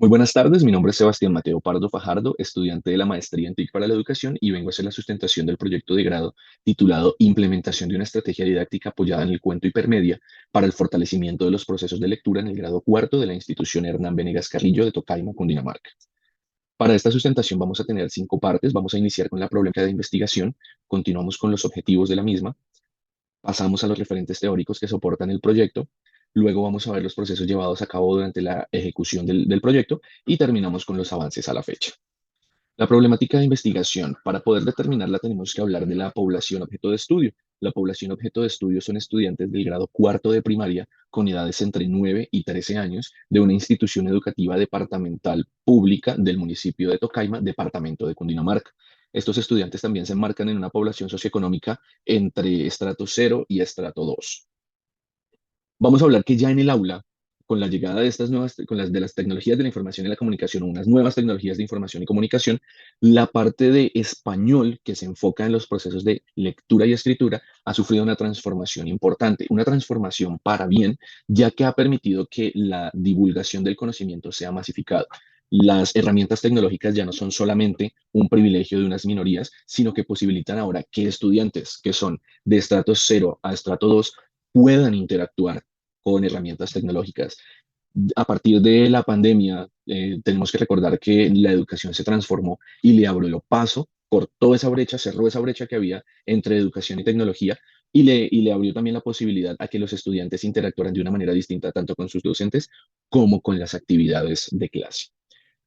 Muy buenas tardes, mi nombre es Sebastián Mateo Pardo Fajardo, estudiante de la maestría en TIC para la educación y vengo a hacer la sustentación del proyecto de grado titulado Implementación de una estrategia didáctica apoyada en el cuento hipermedia para el fortalecimiento de los procesos de lectura en el grado cuarto de la institución Hernán Venegas Carrillo de Tocaima, Cundinamarca. Para esta sustentación vamos a tener 5 partes, vamos a iniciar con la problemática de investigación, continuamos con los objetivos de la misma, pasamos a los referentes teóricos que soportan el proyecto, luego vamos a ver los procesos llevados a cabo durante la ejecución del proyecto y terminamos con los avances a la fecha. La problemática de investigación, para poder determinarla tenemos que hablar de la población objeto de estudio. La población objeto de estudio son estudiantes del grado cuarto de primaria con edades entre 9 y 13 años de una institución educativa departamental pública del municipio de Tocaima, departamento de Cundinamarca. Estos estudiantes también se enmarcan en una población socioeconómica entre estrato 0 y estrato 2. Vamos a hablar que ya en el aula, con la llegada de estas nuevas, con las de las tecnologías de la información y la comunicación, o unas nuevas tecnologías de información y comunicación, la parte de español que se enfoca en los procesos de lectura y escritura ha sufrido una transformación importante, una transformación para bien, ya que ha permitido que la divulgación del conocimiento sea masificado. Las herramientas tecnológicas ya no son solamente un privilegio de unas minorías, sino que posibilitan ahora que estudiantes que son de estrato 0 a estrato 2 puedan interactuar con herramientas tecnológicas. A partir de la pandemia, tenemos que recordar que la educación se transformó y le abrió paso, cortó esa brecha, cerró esa brecha que había entre educación y tecnología y le abrió también la posibilidad a que los estudiantes interactuaran de una manera distinta tanto con sus docentes como con las actividades de clase.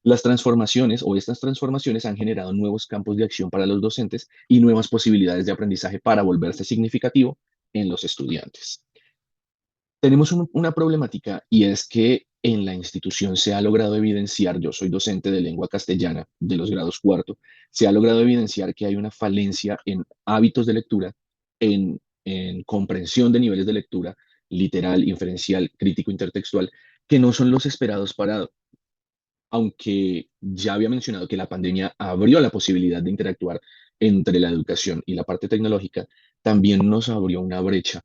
Las transformaciones o estas transformaciones han generado nuevos campos de acción para los docentes y nuevas posibilidades de aprendizaje para volverse significativo en los estudiantes. Tenemos una problemática y es que en la institución se ha logrado evidenciar, yo soy docente de lengua castellana de los grados cuarto, se ha logrado evidenciar que hay una falencia en hábitos de lectura, en comprensión de niveles de lectura, literal, inferencial, crítico, intertextual, que no son los esperados para, aunque ya había mencionado que la pandemia abrió la posibilidad de interactuar entre la educación y la parte tecnológica, también nos abrió una brecha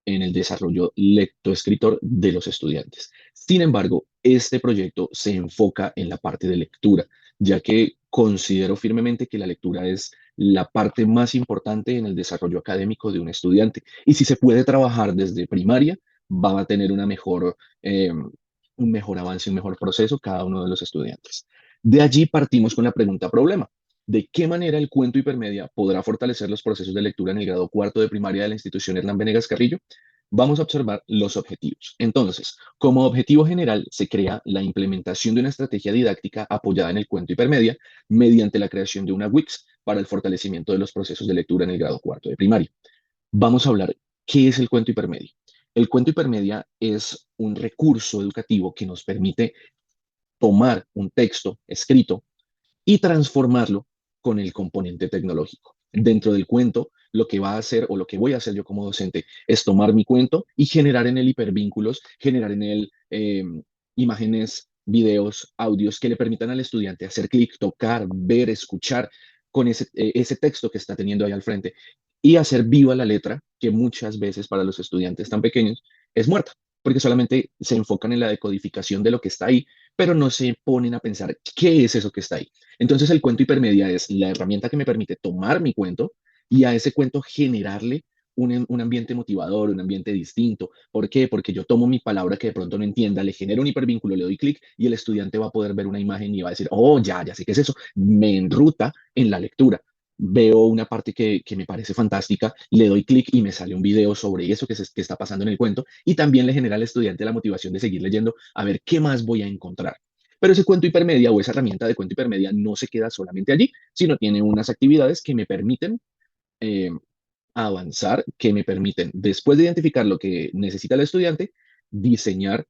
en el desarrollo lectoescritor de los estudiantes. Sin embargo, este proyecto se enfoca en la parte de lectura, ya que considero firmemente que la lectura es la parte más importante en el desarrollo académico de un estudiante. Y si se puede trabajar desde primaria, va a tener un mejor avance, un mejor proceso cada uno de los estudiantes. De allí partimos con la pregunta problema. ¿De qué manera el cuento hipermedia podrá fortalecer los procesos de lectura en el grado cuarto de primaria de la institución Hernán Venegas Carrillo? Vamos a observar los objetivos. Entonces, como objetivo general, se crea la implementación de una estrategia didáctica apoyada en el cuento hipermedia mediante la creación de una WIX para el fortalecimiento de los procesos de lectura en el grado cuarto de primaria. Vamos a hablar qué es el cuento hipermedia. El cuento hipermedia es un recurso educativo que nos permite tomar un texto escrito y transformarlo con el componente tecnológico. Dentro del cuento, lo que va a hacer o lo que voy a hacer yo como docente es tomar mi cuento y generar en él hipervínculos, generar en él imágenes, videos, audios que le permitan al estudiante hacer clic, tocar, ver, escuchar con ese texto que está teniendo ahí al frente y hacer viva la letra que muchas veces para los estudiantes tan pequeños es muerta, porque solamente se enfocan en la decodificación de lo que está ahí, pero no se ponen a pensar qué es eso que está ahí. Entonces el cuento hipermedia es la herramienta que me permite tomar mi cuento y a ese cuento generarle un ambiente motivador, un ambiente distinto. ¿Por qué? Porque yo tomo mi palabra que de pronto no entienda, le genero un hipervínculo, le doy clic y el estudiante va a poder ver una imagen y va a decir, oh, ya sé qué es eso. Me enruta en la lectura. Veo una parte que me parece fantástica, le doy clic y me sale un video sobre eso que está pasando en el cuento y también le genera al estudiante la motivación de seguir leyendo a ver qué más voy a encontrar. Pero ese cuento hipermedia o esa herramienta de cuento hipermedia no se queda solamente allí, sino tiene unas actividades que me permiten eh, avanzar, que me permiten, después de identificar lo que necesita el estudiante, diseñar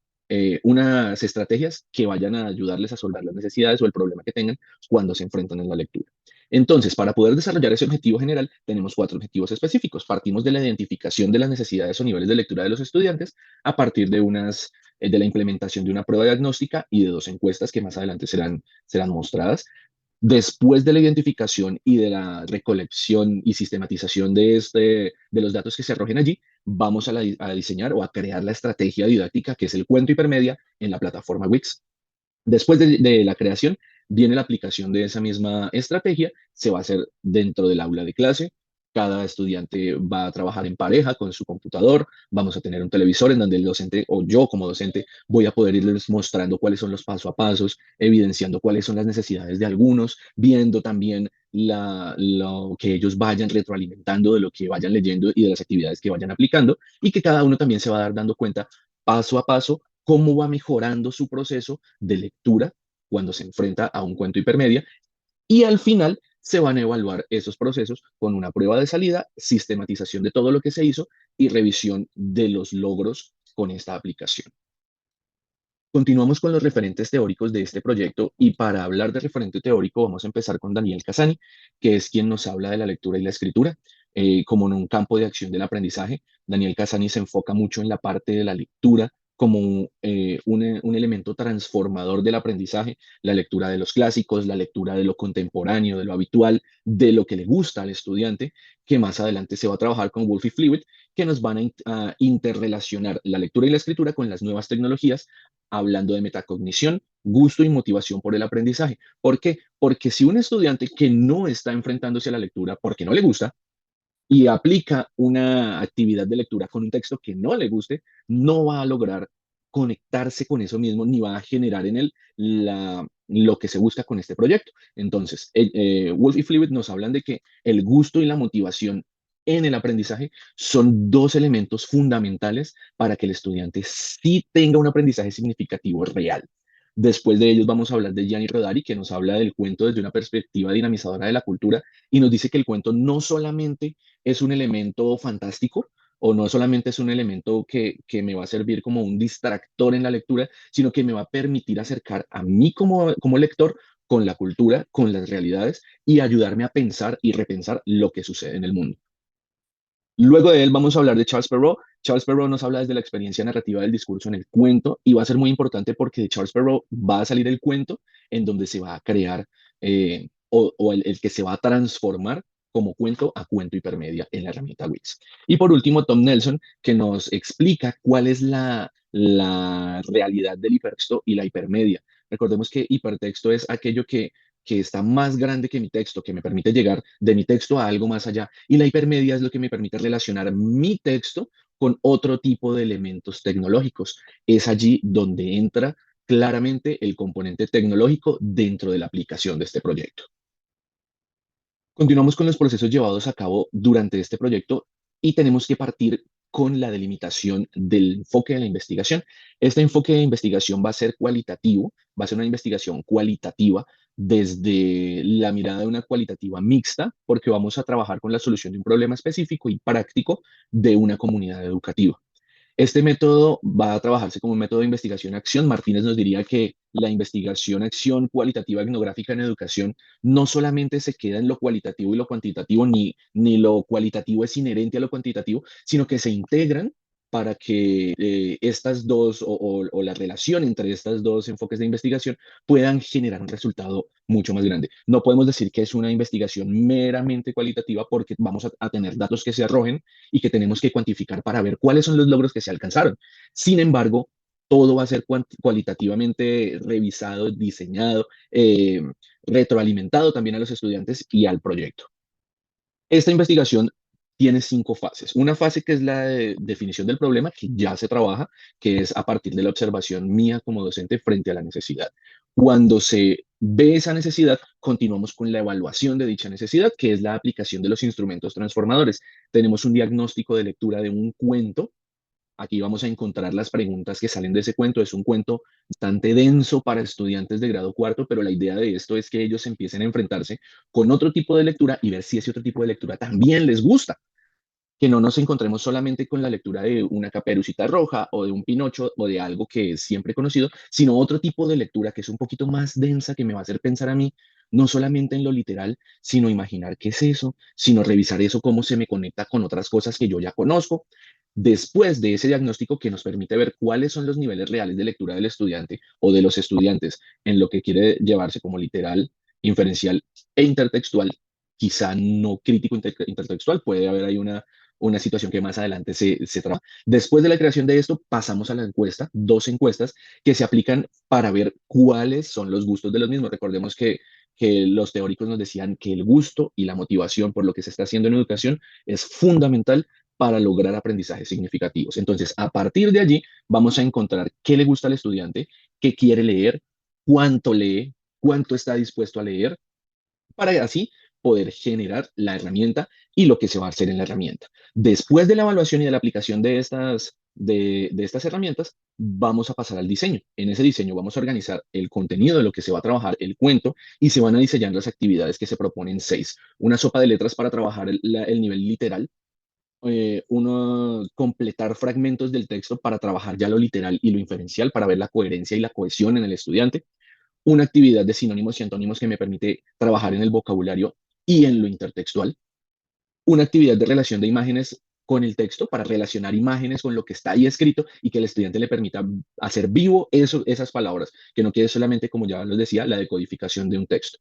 unas estrategias que vayan a ayudarles a solver las necesidades o el problema que tengan cuando se enfrentan en la lectura. Entonces, para poder desarrollar ese objetivo general, tenemos 4 objetivos específicos. Partimos de la identificación de las necesidades o niveles de lectura de los estudiantes a partir de la implementación de una prueba diagnóstica y de 2 encuestas que más adelante serán mostradas. Después de la identificación y de la recolección y sistematización de los datos que se arrojen allí, vamos a diseñar o a crear la estrategia didáctica que es el cuento hipermedia en la plataforma Wix. Después de la creación, viene la aplicación de esa misma estrategia, se va a hacer dentro del aula de clase. Cada estudiante va a trabajar en pareja con su computador, vamos a tener un televisor en donde el docente o yo como docente voy a poder irles mostrando cuáles son los paso a pasos, evidenciando cuáles son las necesidades de algunos, viendo también lo que ellos vayan retroalimentando de lo que vayan leyendo y de las actividades que vayan aplicando, y que cada uno también se va a dar dando cuenta paso a paso cómo va mejorando su proceso de lectura cuando se enfrenta a un cuento hipermedia, y al final se van a evaluar esos procesos con una prueba de salida, sistematización de todo lo que se hizo y revisión de los logros con esta aplicación. Continuamos con los referentes teóricos de este proyecto, y para hablar de referente teórico vamos a empezar con Daniel Casani, que es quien nos habla de la lectura y la escritura como en un campo de acción del aprendizaje. Daniel Casani se enfoca mucho en la parte de la lectura como un elemento transformador del aprendizaje, la lectura de los clásicos, la lectura de lo contemporáneo, de lo habitual, de lo que le gusta al estudiante, que más adelante se va a trabajar con Wolf y Flewitt, que nos van a interrelacionar la lectura y la escritura con las nuevas tecnologías, hablando de metacognición, gusto y motivación por el aprendizaje. ¿Por qué? Porque si un estudiante que no está enfrentándose a la lectura porque no le gusta y aplica una actividad de lectura con un texto que no le guste, no va a lograr conectarse con eso mismo ni va a generar en él lo que se busca con este proyecto. Entonces, Wolf y Flewitt nos hablan de que el gusto y la motivación en el aprendizaje son dos elementos fundamentales para que el estudiante sí tenga un aprendizaje significativo real. Después de ellos vamos a hablar de Gianni Rodari, que nos habla del cuento desde una perspectiva dinamizadora de la cultura y nos dice que el cuento no solamente es un elemento fantástico o no solamente es un elemento que me va a servir como un distractor en la lectura, sino que me va a permitir acercar a mí como lector con la cultura, con las realidades y ayudarme a pensar y repensar lo que sucede en el mundo. Luego de él vamos a hablar de Charles Perrault. Charles Perrault nos habla desde la experiencia narrativa del discurso en el cuento y va a ser muy importante porque de Charles Perrault va a salir el cuento en donde se va a crear o el que se va a transformar como cuento a cuento hipermedia en la herramienta Wix. Y por último, Tom Nelson, que nos explica cuál es la realidad del hipertexto y la hipermedia. Recordemos que hipertexto es aquello que está más grande que mi texto, que me permite llegar de mi texto a algo más allá. Y la hipermedia es lo que me permite relacionar mi texto con otro tipo de elementos tecnológicos. Es allí donde entra claramente el componente tecnológico dentro de la aplicación de este proyecto. Continuamos con los procesos llevados a cabo durante este proyecto y tenemos que partir con la delimitación del enfoque de la investigación. Este enfoque de investigación va a ser cualitativo, va a ser una investigación cualitativa desde la mirada de una cualitativa mixta, porque vamos a trabajar con la solución de un problema específico y práctico de una comunidad educativa. Este método va a trabajarse como un método de investigación-acción. Martínez nos diría que la investigación-acción cualitativa etnográfica en educación no solamente se queda en lo cualitativo y lo cuantitativo, ni lo cualitativo es inherente a lo cuantitativo, sino que se integran para que estas dos o la relación entre estos dos enfoques de investigación puedan generar un resultado mucho más grande. No podemos decir que es una investigación meramente cualitativa porque vamos a tener datos que se arrojen y que tenemos que cuantificar para ver cuáles son los logros que se alcanzaron. Sin embargo, todo va a ser cualitativamente revisado, diseñado, retroalimentado también a los estudiantes y al proyecto. Esta investigación tiene 5 fases. Una fase que es la de definición del problema, que ya se trabaja, que es a partir de la observación mía como docente frente a la necesidad. Cuando se ve esa necesidad, continuamos con la evaluación de dicha necesidad, que es la aplicación de los instrumentos transformadores. Tenemos un diagnóstico de lectura de un cuento. Aquí vamos a encontrar las preguntas que salen de ese cuento. Es un cuento bastante denso para estudiantes de grado cuarto, pero la idea de esto es que ellos empiecen a enfrentarse con otro tipo de lectura y ver si ese otro tipo de lectura también les gusta. Que no nos encontremos solamente con la lectura de una Caperucita Roja o de un Pinocho o de algo que es siempre conocido, sino otro tipo de lectura que es un poquito más densa, que me va a hacer pensar a mí, no solamente en lo literal, sino imaginar qué es eso, sino revisar eso, cómo se me conecta con otras cosas que yo ya conozco. Después de ese diagnóstico que nos permite ver cuáles son los niveles reales de lectura del estudiante o de los estudiantes en lo que quiere llevarse como literal, inferencial e intertextual, quizá no crítico intertextual, puede haber ahí una situación que más adelante se trabaja. Después de la creación de esto, pasamos a la encuesta, dos encuestas que se aplican para ver cuáles son los gustos de los mismos. Recordemos que los teóricos nos decían que el gusto y la motivación por lo que se está haciendo en educación es fundamental para lograr aprendizajes significativos. Entonces, a partir de allí, vamos a encontrar qué le gusta al estudiante, qué quiere leer, cuánto lee, cuánto está dispuesto a leer, para así poder generar la herramienta y lo que se va a hacer en la herramienta. Después de la evaluación y de la aplicación de estas herramientas, vamos a pasar al diseño. En ese diseño vamos a organizar el contenido de lo que se va a trabajar, el cuento, y se van a diseñar las actividades que se proponen seis. Una sopa de letras para trabajar el nivel literal, uno completar fragmentos del texto para trabajar ya lo literal y lo inferencial, para ver la coherencia y la cohesión en el estudiante, una actividad de sinónimos y antónimos que me permite trabajar en el vocabulario y en lo intertextual, una actividad de relación de imágenes con el texto para relacionar imágenes con lo que está ahí escrito y que el estudiante le permita hacer vivo esas palabras, que no quede solamente, como ya les decía, la decodificación de un texto.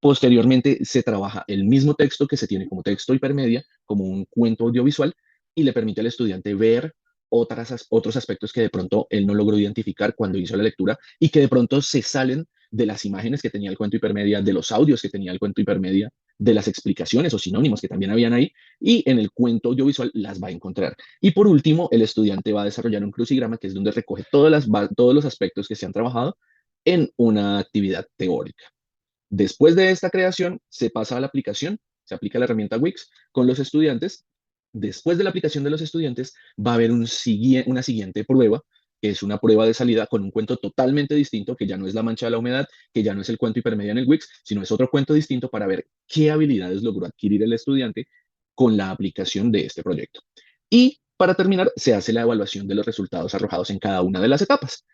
Posteriormente se trabaja el mismo texto que se tiene como texto hipermedia, como un cuento audiovisual, y le permite al estudiante ver otros aspectos que de pronto él no logró identificar cuando hizo la lectura y que de pronto se salen de las imágenes que tenía el cuento hipermedia, de los audios que tenía el cuento hipermedia, de las explicaciones o sinónimos que también habían ahí, y en el cuento audiovisual las va a encontrar. Y por último, el estudiante va a desarrollar un crucigrama, que es donde recoge todos los aspectos que se han trabajado en una actividad teórica. Después de esta creación, se pasa a la aplicación, se aplica la herramienta Wix con los estudiantes. Después de la aplicación de los estudiantes, va a haber una siguiente prueba, que es una prueba de salida con un cuento totalmente distinto, que ya no es La Mancha de la Humedad, que ya no es el cuento hipermedia en el Wix, sino es otro cuento distinto para ver qué habilidades logró adquirir el estudiante con la aplicación de este proyecto. Y para terminar, se hace la evaluación de los resultados arrojados en cada una de las etapas.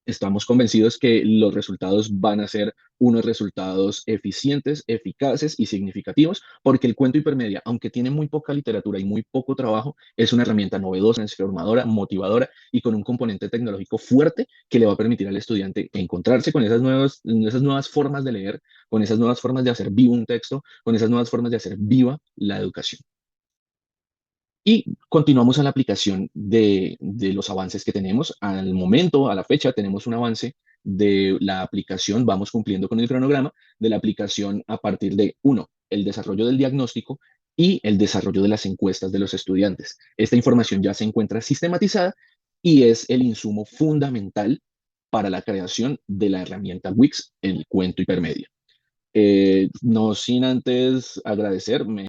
Estamos convencidos que los resultados van a ser unos resultados eficientes, eficaces y significativos, porque el cuento hipermedia, aunque tiene muy poca literatura y muy poco trabajo, es una herramienta novedosa, transformadora, motivadora y con un componente tecnológico fuerte que le va a permitir al estudiante encontrarse con esas nuevas formas de leer, con esas nuevas formas de hacer vivo un texto, con esas nuevas formas de hacer viva la educación. Y continuamos a la aplicación de los avances que tenemos. Al momento, a la fecha, tenemos un avance de la aplicación, vamos cumpliendo con el cronograma de la aplicación a partir de, uno, el desarrollo del diagnóstico y el desarrollo de las encuestas de los estudiantes. Esta información ya se encuentra sistematizada y es el insumo fundamental para la creación de la herramienta Wix, el cuento hipermedia. No sin antes agradecerme